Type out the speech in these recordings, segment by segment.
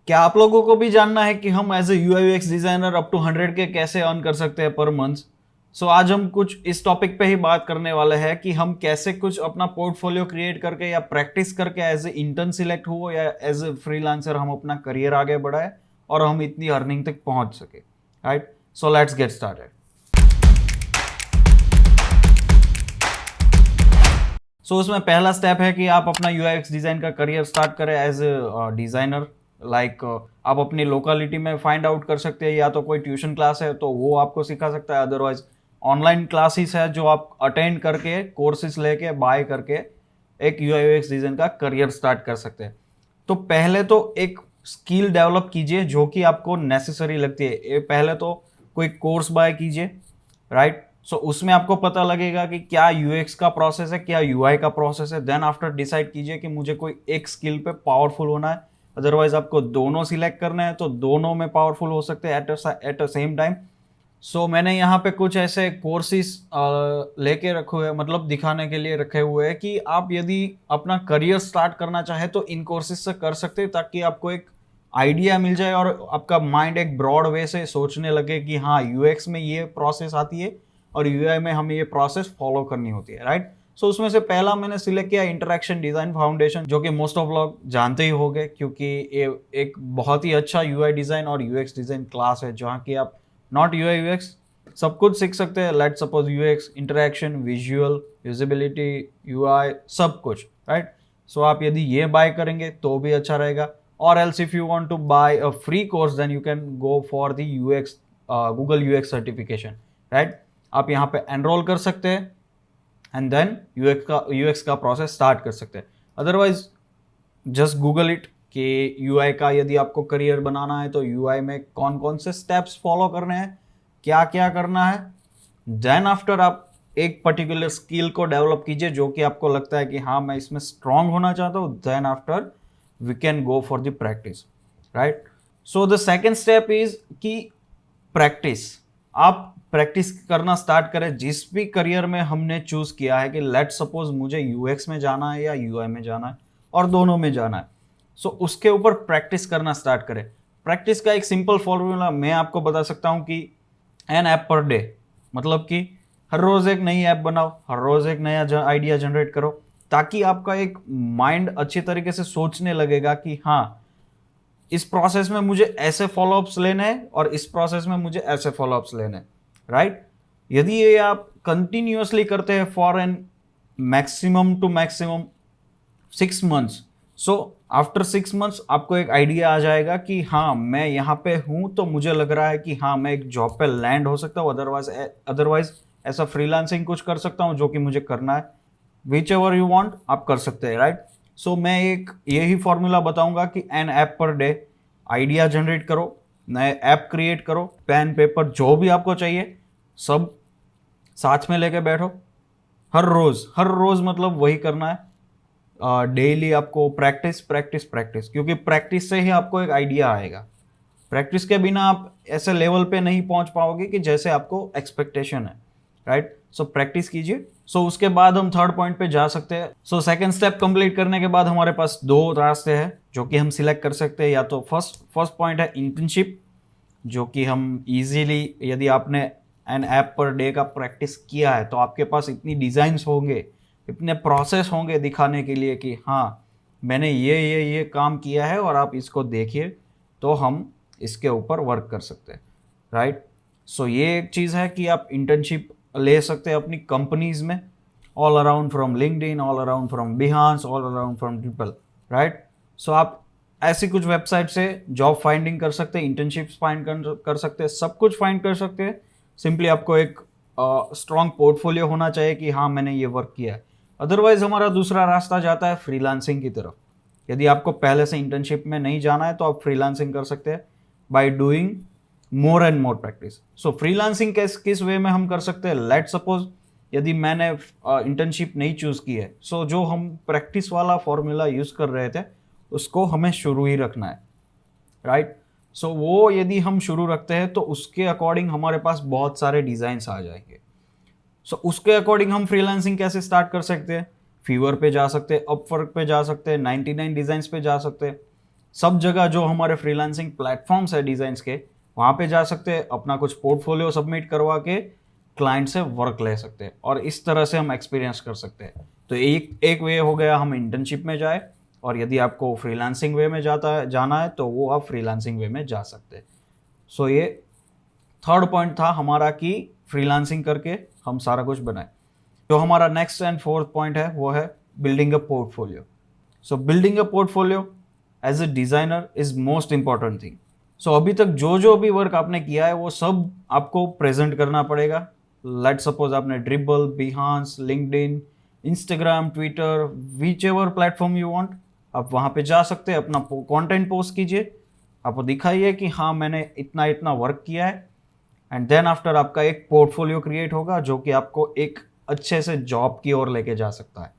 क्या आप लोगों को भी जानना है कि हम as a UI UX designer up to 100 के कैसे अर्न कर सकते हैं पर मंथ? सो आज हम कुछ इस टॉपिक पे ही बात करने वाले हैं कि हम कैसे कुछ अपना पोर्टफोलियो क्रिएट करके या प्रैक्टिस करके एज ए इंटर्न सिलेक्ट हो या एज ए फ्रीलांसर हम अपना करियर आगे बढ़ाए और हम इतनी अर्निंग तक पहुंच सके। Right, so let's get started. So उसमें पहला स्टेप है कि आप अपना यूआईएक्स डिजाइन का करियर स्टार्ट करें एज ए डिजाइनर। लाइक आप अपनी लोकेलिटी में फाइंड आउट कर सकते हैं, या तो कोई ट्यूशन क्लास है तो वो आपको सिखा सकता है, अदरवाइज ऑनलाइन क्लासेस है जो आप अटेंड करके कोर्सेज लेके बाय करके एक यूआईएक्स डिजाइन का करियर स्टार्ट कर सकते हैं। तो पहले तो एक स्किल डेवलप कीजिए जो कि आपको नेसेसरी लगती है। पहले तो कोई कोर्स बाय कीजिए, राइट। सो उसमें आपको पता लगेगा कि क्या यूएक्स का प्रोसेस है, क्या यूआई का प्रोसेस है। देन आफ्टर डिसाइड कीजिए कि मुझे कोई एक स्किल पे पावरफुल होना है, अदरवाइज आपको दोनों सिलेक्ट करना है तो दोनों में पावरफुल हो सकते हैं एट अ सेम टाइम। सो मैंने यहाँ पे कुछ ऐसे कोर्सेज लेके रखे हुए, मतलब दिखाने के लिए रखे हुए हैं कि आप यदि अपना करियर स्टार्ट करना चाहे तो इन कोर्सेज से कर सकते हैं, ताकि आपको एक आइडिया मिल जाए और आपका माइंड एक ब्रॉड वे से सोचने लगे कि हाँ यूएक्स में ये प्रोसेस आती है और यूआई में हमें ये प्रोसेस फॉलो करनी होती है, राइट। सो उसमें से पहला मैंने सिलेक्ट किया इंटरैक्शन डिजाइन फाउंडेशन, जो कि मोस्ट ऑफ लोग जानते ही होंगे क्योंकि ये एक बहुत ही अच्छा यूआई डिजाइन और यूएक्स डिजाइन क्लास है जहाँ की आप नॉट यूआई यूएक्स सब कुछ सीख सकते हैं। Let suppose UX, interaction, visual, visibility, UI, सब कुछ, राइट। सो आप यदि ये बाय करेंगे तो भी अच्छा रहेगा, और else if you want to buy a free course then you can go for the UX Google UX certification, right. आप यहाँ पे एनरोल कर सकते हैं एंड देन यूएक्स का प्रोसेस स्टार्ट कर सकते हैं। अदरवाइज जस्ट गूगल इट कि यूआई का यदि आपको करियर बनाना है तो यूआई में कौन कौन से स्टेप्स फॉलो करने हैं, क्या क्या करना है। देन आफ्टर आप एक पर्टिकुलर स्किल को डेवलप कीजिए जो कि आपको लगता है कि हाँ मैं इसमें स्ट्रांग होना चाहता हूँ। Then after we can go for the practice, right. So the second step is कि प्रैक्टिस। आप प्रैक्टिस करना स्टार्ट करें जिस भी करियर में हमने चूज किया है, कि लेट सपोज मुझे यूएक्स में जाना है या यूआई में जाना है और दोनों में जाना है। सो उसके ऊपर प्रैक्टिस करना स्टार्ट करें। प्रैक्टिस का एक सिंपल फॉर्मूला मैं आपको बता सकता हूं कि एन ऐप पर डे, मतलब कि हर रोज एक नई ऐप बनाओ, हर रोज एक नया आइडिया जनरेट करो, ताकि आपका एक माइंड अच्छी तरीके से सोचने लगेगा कि हाँ इस प्रोसेस में मुझे ऐसे फॉलोअप्स लेने हैं और इस प्रोसेस में मुझे ऐसे फॉलोअप्स लेने हैं, राइट। यदि ये आप कंटिन्यूअसली करते हैं for an maximum to maximum 6 months, so after 6 months आपको एक आइडिया आ जाएगा कि हाँ मैं यहाँ पे हूँ तो मुझे लग रहा है कि हाँ मैं एक जॉब पे लैंड हो सकता हूँ, अदरवाइज ऐसा फ्रीलांसिंग कुछ कर सकता हूँ जो कि मुझे करना है। विच एवर यू वॉन्ट आप कर सकते हैं, राइट। सो मैं एक यही फॉर्मूला बताऊंगा कि an app per day idea generate करो, नए ऐप क्रिएट करो, पेन पेपर जो भी आपको चाहिए सब साथ में लेके बैठो। हर रोज मतलब वही करना है। डेली आपको प्रैक्टिस प्रैक्टिस प्रैक्टिस, क्योंकि प्रैक्टिस से ही आपको एक आइडिया आएगा। प्रैक्टिस के बिना आप ऐसे लेवल पे नहीं पहुंच पाओगे कि जैसे आपको एक्सपेक्टेशन है, राइट। सो प्रैक्टिस कीजिए। सो उसके बाद हम थर्ड पॉइंट पे जा सकते हैं। सो सेकंड स्टेप कंप्लीट करने के बाद हमारे पास दो रास्ते हैं जो कि हम सिलेक्ट कर सकते हैं। या तो फर्स्ट पॉइंट है इंटर्नशिप, जो कि हम इजीली, यदि आपने एन ऐप पर डे का प्रैक्टिस किया है तो आपके पास इतनी डिज़ाइंस होंगे, इतने प्रोसेस होंगे दिखाने के लिए कि हाँ मैंने ये काम किया है और आप इसको देखिए, तो हम इसके ऊपर वर्क कर सकते हैं, राइट। सो ये एक चीज़ है कि आप इंटर्नशिप ले सकते हैं अपनी कंपनीज में, all around from LinkedIn, all around from Behance, all around from Dribbble, right. So आप ऐसी कुछ वेबसाइट से जॉब फाइंडिंग कर सकते हैं, इंटर्नशिप्स फाइंड कर सकते हैं, सब कुछ फाइंड कर सकते हैं। सिंपली आपको एक स्ट्रॉन्ग पोर्टफोलियो होना चाहिए कि हाँ मैंने ये वर्क किया है। अदरवाइज हमारा दूसरा रास्ता जाता है फ्रीलांसिंग की तरफ। यदि आपको पहले से इंटर्नशिप में नहीं जाना है तो आप फ्रीलांसिंग कर सकते हैं by doing more and more practice. So freelancing किस वे में हम कर सकते हैं। लेट सपोज यदि मैंने इंटर्नशिप नहीं चूज की है, सो जो हम प्रैक्टिस वाला फॉर्मूला यूज कर रहे थे उसको हमें शुरू ही रखना है, राइट। सो वो यदि हम शुरू रखते हैं तो उसके अकॉर्डिंग हमारे पास बहुत सारे डिजाइन्स आ जाएंगे। सो उसके अकॉर्डिंग हम फ्रीलांसिंग कैसे स्टार्ट कर सकते हैं। फीवर पे जा सकते हैं, अपवर्क पे जा सकते हैं, 99 डिजाइन्स पे जा सकते हैं, सब जगह जो हमारे फ्रीलांसिंग प्लेटफॉर्म्स है डिज़ाइंस के, वहाँ पे जा सकते हैं, अपना कुछ पोर्टफोलियो सबमिट करवा के क्लाइंट से वर्क ले सकते हैं और इस तरह से हम एक्सपीरियंस कर सकते हैं। तो एक वे हो गया हम इंटर्नशिप में जाए, और यदि आपको फ्रीलांसिंग वे में जाना है तो वो आप फ्रीलांसिंग वे में जा सकते हैं। सो ये थर्ड पॉइंट था हमारा कि फ्रीलांसिंग करके हम सारा कुछ बनाए। तो हमारा नेक्स्ट एंड फोर्थ पॉइंट है वो है building a portfolio. So building a portfolio as a designer is most important thing. So अभी तक जो भी वर्क आपने किया है वो सब आपको प्रेजेंट करना पड़ेगा। लेट सपोज आपने Dribbble, Behance, LinkedIn, Instagram, Twitter, whichever platform you want, आप वहाँ पे जा सकते हैं, अपना कंटेंट पोस्ट कीजिए, आपको दिखाइए कि हाँ मैंने इतना इतना वर्क किया है, एंड देन आफ्टर आपका एक पोर्टफोलियो क्रिएट होगा जो कि आपको एक अच्छे से जॉब की ओर लेके जा सकता है,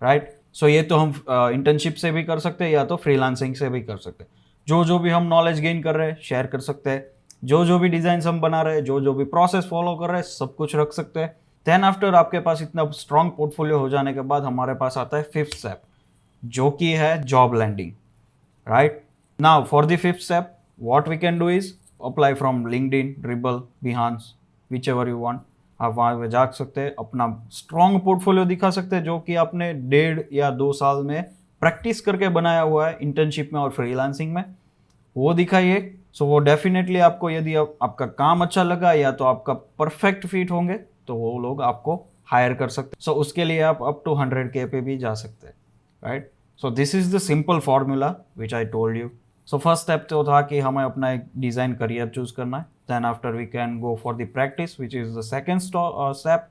राइट। सो ये तो हम इंटर्नशिप से भी कर सकते हैं या तो फ्रीलांसिंग से भी कर सकते हैं। जो भी हम नॉलेज गेन कर रहे हैं शेयर कर सकते हैं, जो भी डिज़ाइन हम बना रहे हैं, जो भी प्रोसेस फॉलो कर रहे हैं, सब कुछ रख सकते हैं। देन आफ्टर आपके पास इतना स्ट्रॉन्ग पोर्टफोलियो हो जाने के बाद हमारे पास आता है फिफ्थ स्टेप, जो कि है job landing, right. Now for the fifth step what we can do is apply from LinkedIn, Dribbble, Behance, whichever you want. आप वहाँ पे जा सकते हैं, अपना स्ट्रॉन्ग पोर्टफोलियो दिखा सकते हैं जो कि आपने 1.5 या 2 साल में प्रैक्टिस करके बनाया हुआ है इंटर्नशिप में और फ्रीलांसिंग में, वो दिखाइए। सो वो डेफिनेटली आपको, यदि आपका काम अच्छा लगा या तो आपका परफेक्ट फिट होंगे, तो वो लोग आपको हायर कर सकते हैं। सो उसके लिए आप अप टू 100K पे भी जा सकते हैं, right. So this is the simple formula which I told you. So first step तो था कि हमें अपना एक डिज़ाइन करियर चूज करना है। Then after we can go for the practice which is the second step.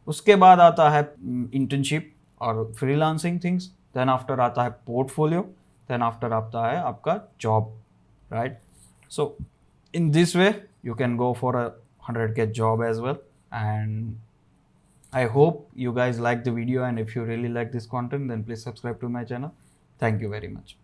उसके बाद आता है इंटर्नशिप और फ्रीलांसिंग थिंग्स। देन आफ्टर आता है पोर्टफोलियो। देन आफ्टर आता है आपका job, right. So in this way you can go for a 100K job as well. And I hope you guys like the video, and if you really like this content then please subscribe to my channel. Thank you very much.